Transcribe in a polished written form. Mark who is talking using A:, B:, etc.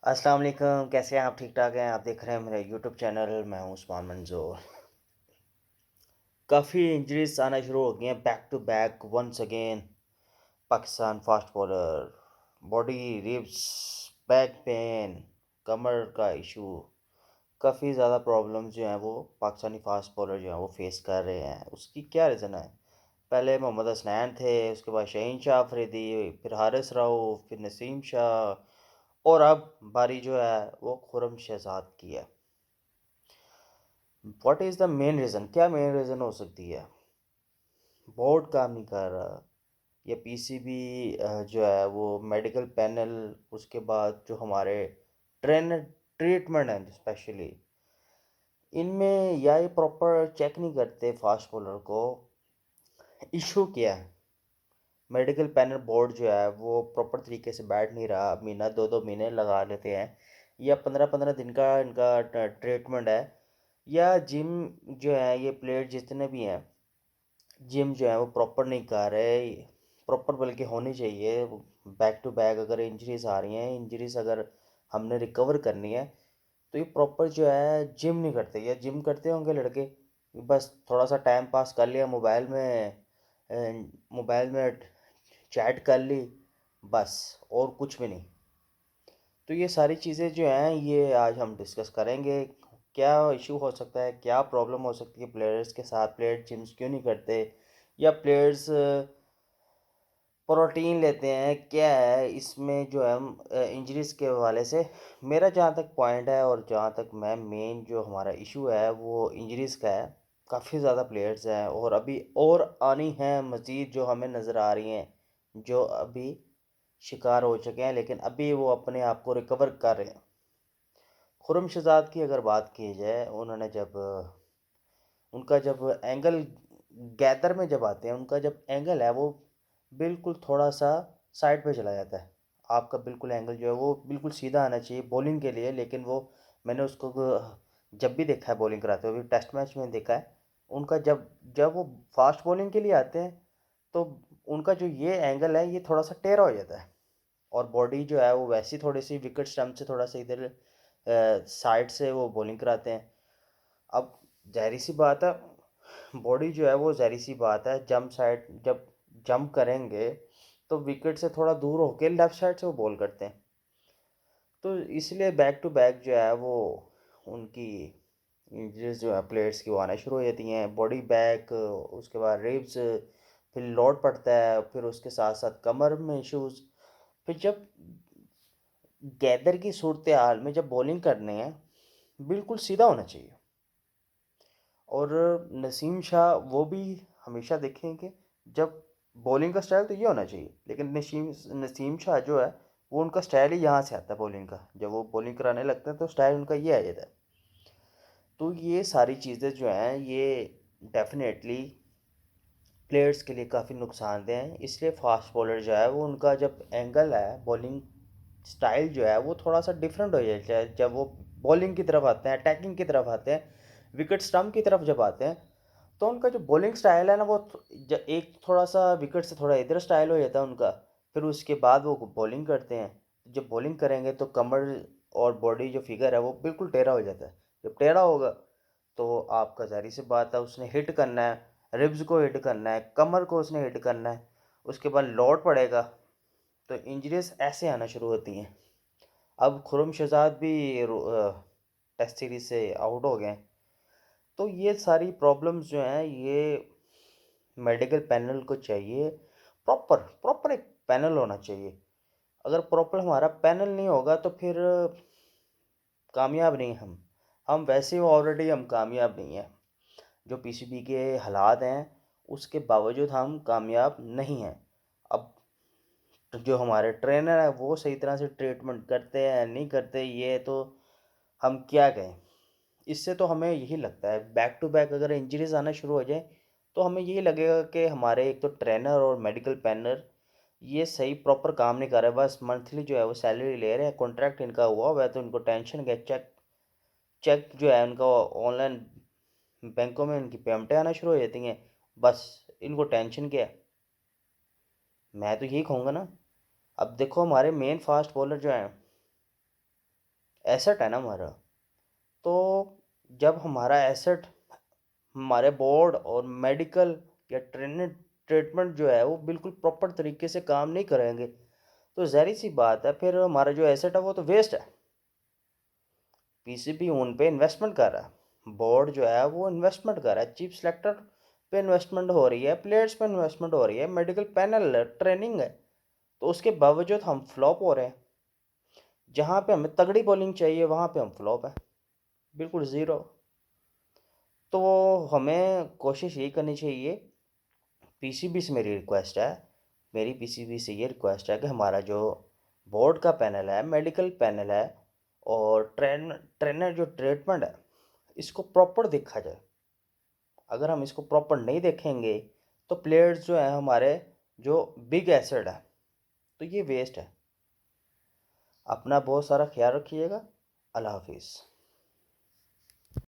A: अस्सलाम वालेकुम, कैसे हैं आप? ठीक ठाक हैं? आप देख रहे हैं मेरा यूट्यूब चैनल। मैं हूं उस्मान मंजूर। काफ़ी इंजरीज आना शुरू हो गई हैं back to back once again. Pakistan fast bowler, body ribs, back pain, कमर का इशू, काफ़ी ज़्यादा प्रॉब्लम्स जो हैं वो पाकिस्तानी फास्ट बॉलर जो हैं वो फेस कर रहे हैं। उसकी क्या रीज़न है? पहले मोहम्मद हसनैन थे, उसके बाद शहीन शाह अफरीदी, फिर हारिस राऊफ, फिर नसीम शाह और अब बारी जो है वो खुरम शहजाद की है। What is the main reason? क्या मेन रीज़न हो सकती है? बोर्ड काम नहीं कर रहा या पीसीबी जो है वो मेडिकल पैनल, उसके बाद जो हमारे ट्रेनर ट्रीटमेंट हैं स्पेशली, इनमें या ये प्रॉपर चेक नहीं करते फास्ट बॉलर को। इशू क्या है? मेडिकल पैनल बोर्ड जो है वो प्रॉपर तरीके से बैठ नहीं रहा। महीना दो दो महीने लगा लेते हैं या 15-15 दिन का इनका ट्रीटमेंट है। या जिम जो है, ये प्लेयर जितने भी हैं, जिम जो है वो प्रॉपर नहीं कर रहे। प्रॉपर बल्कि होनी चाहिए। बैक टू बैक अगर इंजरीज आ रही हैं, इंजरीज अगर हमने रिकवर करनी है, तो ये प्रॉपर जो है जिम नहीं करते। या जिम करते होंगे लड़के, बस थोड़ा सा टाइम पास कर लिया मोबाइल में चैट कर ली, बस, और कुछ भी नहीं। तो ये सारी चीज़ें जो हैं ये आज हम डिस्कस करेंगे। क्या इशू हो सकता है, क्या प्रॉब्लम हो सकती है प्लेयर्स के साथ, प्लेयर जिम्स क्यों नहीं करते, या प्लेयर्स प्रोटीन लेते हैं, क्या है इसमें जो है इंजरीज के हवाले से। मेरा जहाँ तक पॉइंट है और जहाँ तक मैं मेन जो हमारा इशू है वो इंजरीज का है। काफ़ी ज़्यादा प्लेयर्स हैं और अभी और आनी हैं मज़ीद, जो हमें नज़र आ रही हैं, जो अभी शिकार हो चुके हैं लेकिन अभी वो अपने आप को रिकवर कर रहे हैं। खुरम शहजाद की अगर बात की जाए, उन्होंने जब उनका जब एंगल गैदर में जब आते हैं, उनका जब एंगल है वो बिल्कुल थोड़ा सा साइड पे चला जाता है। आपका बिल्कुल एंगल जो है वो बिल्कुल सीधा आना चाहिए बॉलिंग के लिए, लेकिन वो, मैंने उसको जब भी देखा है बॉलिंग कराते हुए, टेस्ट मैच में देखा है उनका, जब जब वो फास्ट बॉलिंग के लिए आते हैं तो उनका जो ये एंगल है ये थोड़ा सा टेढ़ा हो जाता है। और बॉडी जो है वो वैसी थोड़ी सी विकेट स्टम्प से थोड़ा सा इधर साइड से वो बॉलिंग कराते हैं। अब ज़ाहिर सी बात है, बॉडी जो है वो ज़ाहिर सी बात है, जंप साइड जब जंप करेंगे तो विकेट से थोड़ा दूर होके लेफ़्ट साइड से वो बॉल करते हैं। तो इसलिए बैक टू बैक जो है वो उनकी इंजरीज जो है प्लेयर्स की वो आना शुरू हो जाती हैं। बॉडी बैक, उसके बाद रिब्स, फिर लोड पड़ता है, फिर उसके साथ साथ कमर में इश्यूज। फिर जब गैदर की सूरत हाल में जब बॉलिंग करनी है, बिल्कुल सीधा होना चाहिए। और नसीम शाह वो भी हमेशा देखेंगे, जब बॉलिंग का स्टाइल तो ये होना चाहिए, लेकिन नसीम नसीम शाह जो है वो उनका स्टाइल ही यहाँ से आता है बॉलिंग का। जब वो बॉलिंग कराने लगते हैं तो स्टाइल उनका ये आ जाता है। तो ये सारी चीज़ें जो हैं ये डेफिनेटली प्लेयर्स के लिए काफ़ी नुकसानदेह हैं। इसलिए फास्ट बॉलर जो है वो, उनका जब एंगल है, बॉलिंग स्टाइल जो है वो थोड़ा सा डिफरेंट हो जाता है। जब वो बॉलिंग की तरफ आते हैं, अटैकिंग की तरफ आते हैं, विकेट स्टम्प की तरफ जब आते हैं, तो उनका जो बॉलिंग स्टाइल है ना वो एक थोड़ा सा विकेट से थोड़ा इधर स्टाइल हो जाता है उनका। फिर उसके बाद वो बॉलिंग करते हैं। जब बॉलिंग करेंगे तो कमर और बॉडी जो फिगर है वो बिल्कुल टेढ़ा हो जाता है। जब टेढ़ा होगा तो आपका ज़ाहिर सी बात है उसने हिट करना है, रिब्स को हिट करना है, कमर को उसने हिट करना है, उसके बाद लोड पड़ेगा, तो इंजरीज ऐसे आना शुरू होती हैं। अब खुरम शहजाद भी टेस्ट सीरीज से आउट हो गए हैं। तो ये सारी प्रॉब्लम्स जो हैं ये मेडिकल पैनल को चाहिए। प्रॉपर प्रॉपर एक पैनल होना चाहिए। अगर प्रॉपर हमारा पैनल नहीं होगा तो फिर कामयाब नहीं हम वैसे ही ऑलरेडी हम कामयाब नहीं हैं। जो पीसीबी के हालात हैं उसके बावजूद हम कामयाब नहीं हैं। अब जो हमारे ट्रेनर हैं वो सही तरह से ट्रीटमेंट करते हैं नहीं करते, ये तो हम क्या कहें। इससे तो हमें यही लगता है बैक टू बैक अगर इंजरीज आना शुरू हो जाए तो हमें यही लगेगा कि हमारे एक तो ट्रेनर और मेडिकल पैनल ये सही प्रॉपर काम नहीं कर रहे। बस मंथली जो है वो सैलरी ले रहे हैं, कॉन्ट्रैक्ट इनका हुआ है, तो इनको टेंशन क्या, चेक चेक जो है उनका ऑनलाइन बैंकों में इनकी पेमेंटें आना शुरू हो जाती हैं। बस इनको टेंशन क्या है? मैं तो यही कहूँगा ना। अब देखो हमारे मेन फास्ट बॉलर जो हैं, एसेट है ना हमारा। तो जब हमारा एसेट हमारे बोर्ड और मेडिकल या ट्रीटमेंट जो है वो बिल्कुल प्रॉपर तरीके से काम नहीं करेंगे, तो ज़ाहिर सी बात है फिर हमारा जो एसेट है वो तो वेस्ट है। पीसीबी उन पे इन्वेस्टमेंट कर रहा है, बोर्ड जो है वो इन्वेस्टमेंट कर रहा है, चीफ सेलेक्टर पे इन्वेस्टमेंट हो रही है, प्लेयर्स पे इन्वेस्टमेंट हो रही है, मेडिकल पैनल ट्रेनिंग है, तो उसके बावजूद हम फ्लॉप हो रहे हैं। जहाँ पे हमें तगड़ी बॉलिंग चाहिए वहाँ पे हम फ्लॉप है, बिल्कुल ज़ीरो। तो हमें कोशिश ये करनी चाहिए, पीसीबी से मेरी रिक्वेस्ट है, मेरी पीसीबी से ये रिक्वेस्ट है कि हमारा जो बोर्ड का पैनल है, मेडिकल पैनल है और ट्रेनर जो ट्रीटमेंट है, इसको प्रॉपर देखा जाए। अगर हम इसको प्रॉपर नहीं देखेंगे तो प्लेयर्स जो हैं हमारे, जो बिग एसेट है, तो ये वेस्ट है। अपना बहुत सारा ख्याल रखिएगा। अल्लाह हाफिज़।